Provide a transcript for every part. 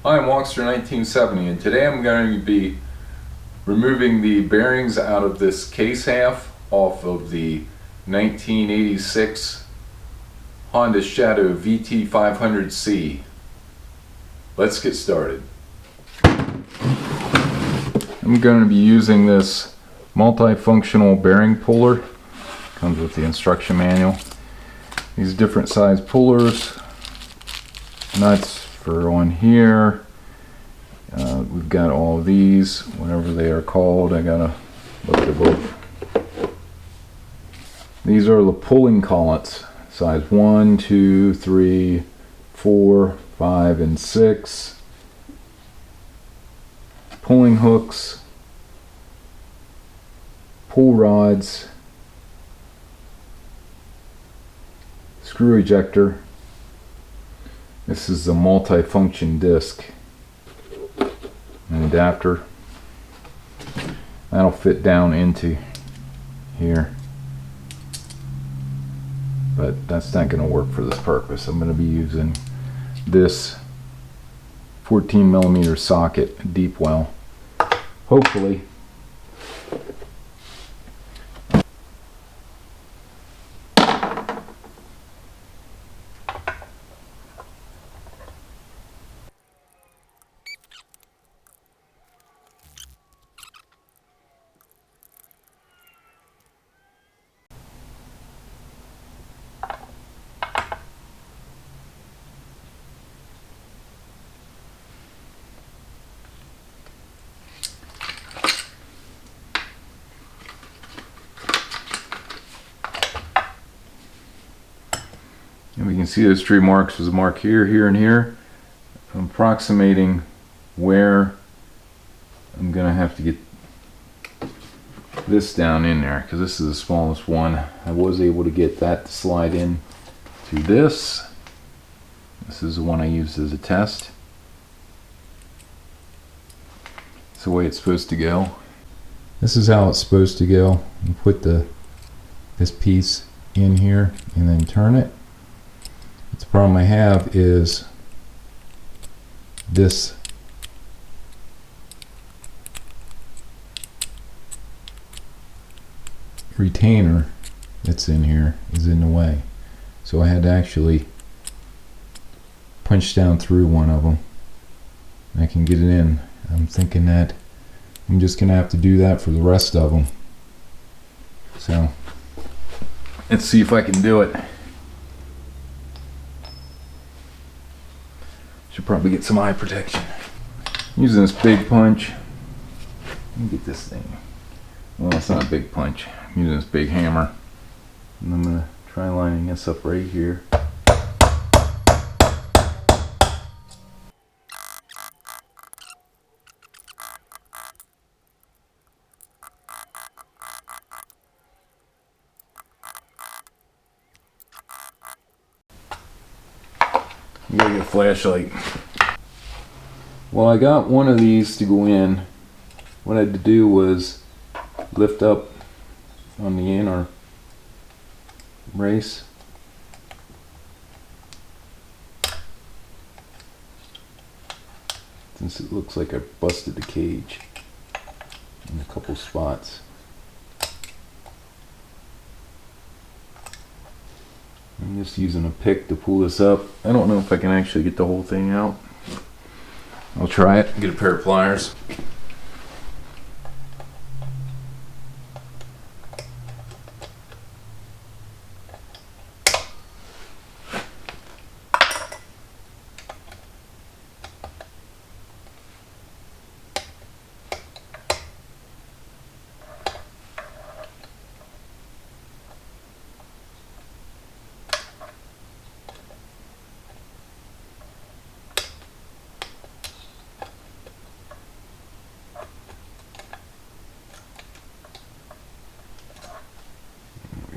Hi, I'm Walkster 1970, and today I'm going to be removing the bearings out of this case half off of the 1986 Honda Shadow VT500C. Let's get started. I'm going to be using this multifunctional bearing puller. Comes with the instruction manual. These different size pullers, nuts for on here. We've got all of these, whatever they are called. I gotta look the book. These are the pulling collets, size 1, 2, 3, 4, 5, and 6. Pulling hooks, pull rods, screw ejector. This is a multi-function disc, an adapter that'll fit down into here, but that's not going to work for this purpose. I'm going to be using this 14mm socket deep well, hopefully. And we can see those 3 marks. There's a mark here, here, and here. I'm approximating where I'm going to have to get this down in there, because this is the smallest one. I was able to get that to slide in to this. This is the one I used as a test. It's the way it's supposed to go. This is how it's supposed to go. You put this piece in here and then turn it. The problem I have is this retainer that's in here is in the way, so I had to actually punch down through one of them. I can get it in. I'm thinking that I'm just gonna have to do that for the rest of them, so let's see if I can do it. Should probably get some eye protection. Using this big punch. Let me get this thing. Well, it's not a big punch. I'm using this big hammer. And I'm going to try lining this up right here. You gotta get a flashlight. Well, I got one of these to go in. What I had to do was lift up on the inner race. Since it looks like I busted the cage in a couple spots. I'm just using a pick to pull this up. I don't know if I can actually get the whole thing out. I'll try it. Get a pair of pliers.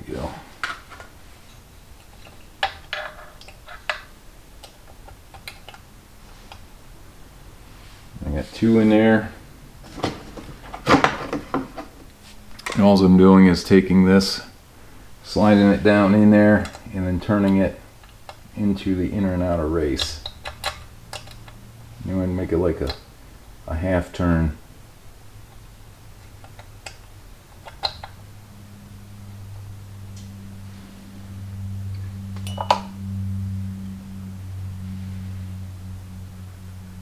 Go. I got 2 in there. And all I'm doing is taking this, sliding it down in there, and then turning it into the inner and outer race. You want to make it like a half turn.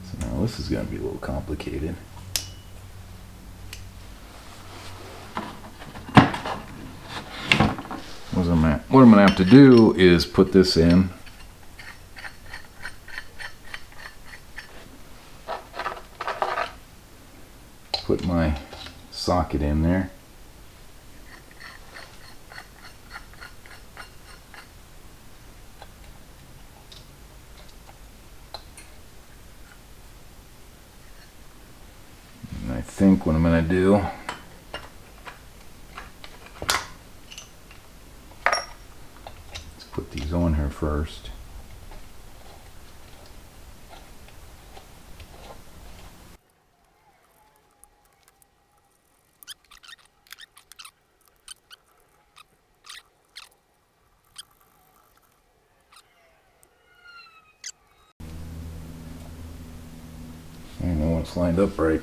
So now this is going to be a little complicated. What I'm going to have to do is put this in. Put my socket in there. And I think what I'm going to do, let's put these on here first. I know it's lined up right.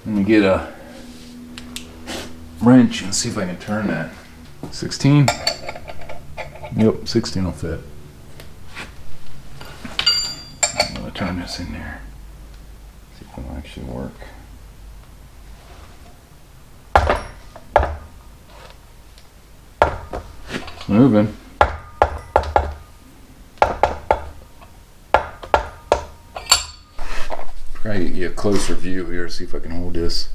Let me get a wrench and see if I can turn that. 16? Yep, 16 will fit. I'm gonna turn this in there. See if it'll actually work. It's moving. Try to get a closer view here, see if I can hold this.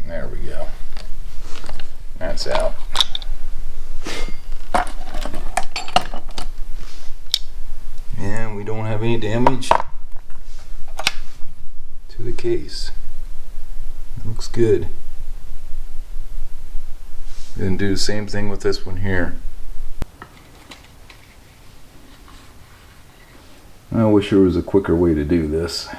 There we go. That's out. And we don't have any damage to the case. Looks good. Then do the same thing with this one here. I wish there was a quicker way to do this.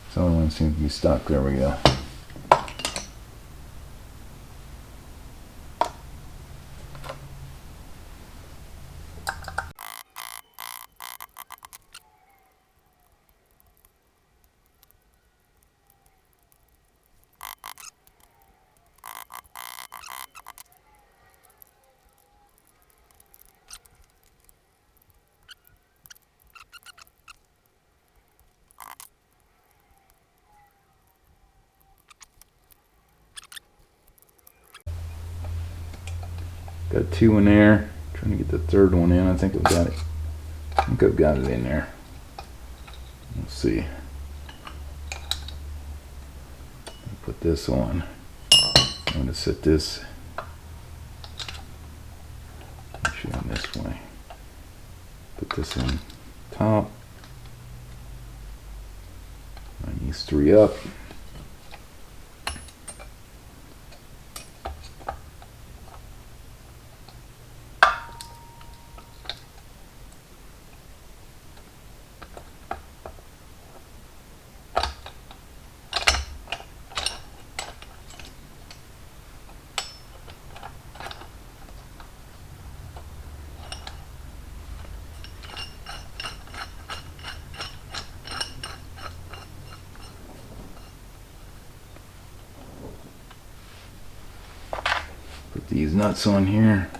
This other one seems to be stuck. There we go. Got two in there. Trying to get the third one in. I think I've got it. I think I've got it in there. Let's see. Put this on. I'm going to set this actually on this way. Put this in top. Line these three up. Put these nuts on here.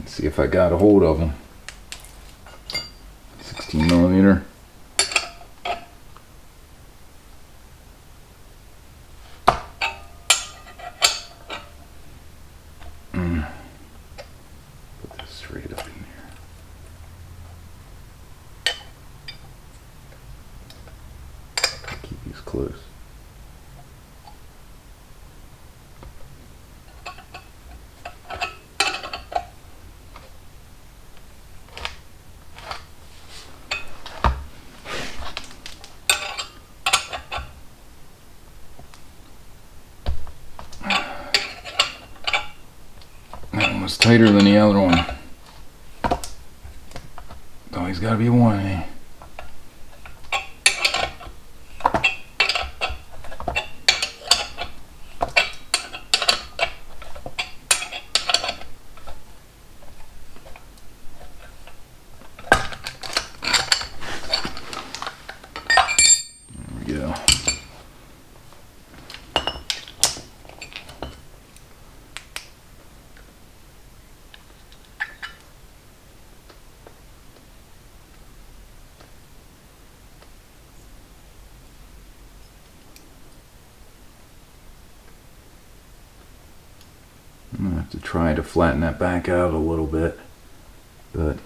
See if I got a hold of them. 16 millimeter. Put this straight up in here. Keep these close. That one was tighter than the other one. Always gotta be one, eh? There we go. I'm gonna have to try to flatten that back out a little bit, but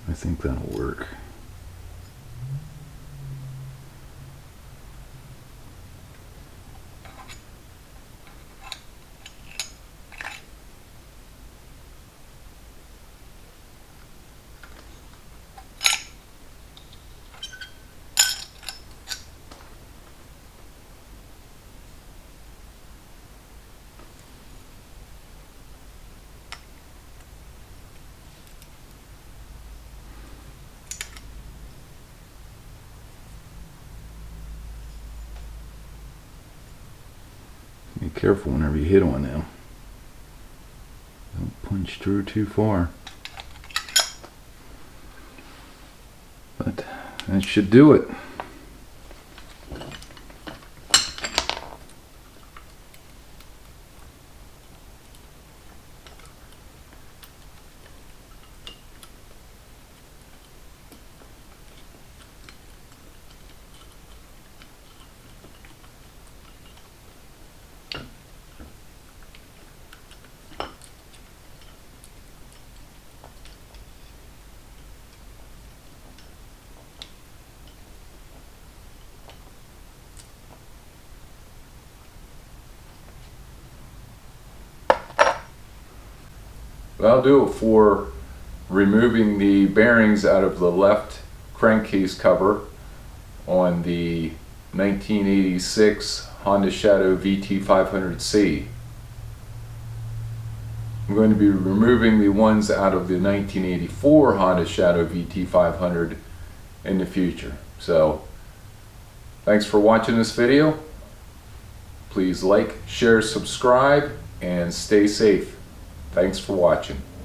I think that'll work. Be careful whenever you hit on them. Don't punch through too far. But that should do it. That'll do it for removing the bearings out of the left crankcase cover on the 1986 Honda Shadow VT500C. I'm going to be removing the ones out of the 1984 Honda Shadow VT500 in the future. So, thanks for watching this video. Please like, share, subscribe, and stay safe. Thanks for watching.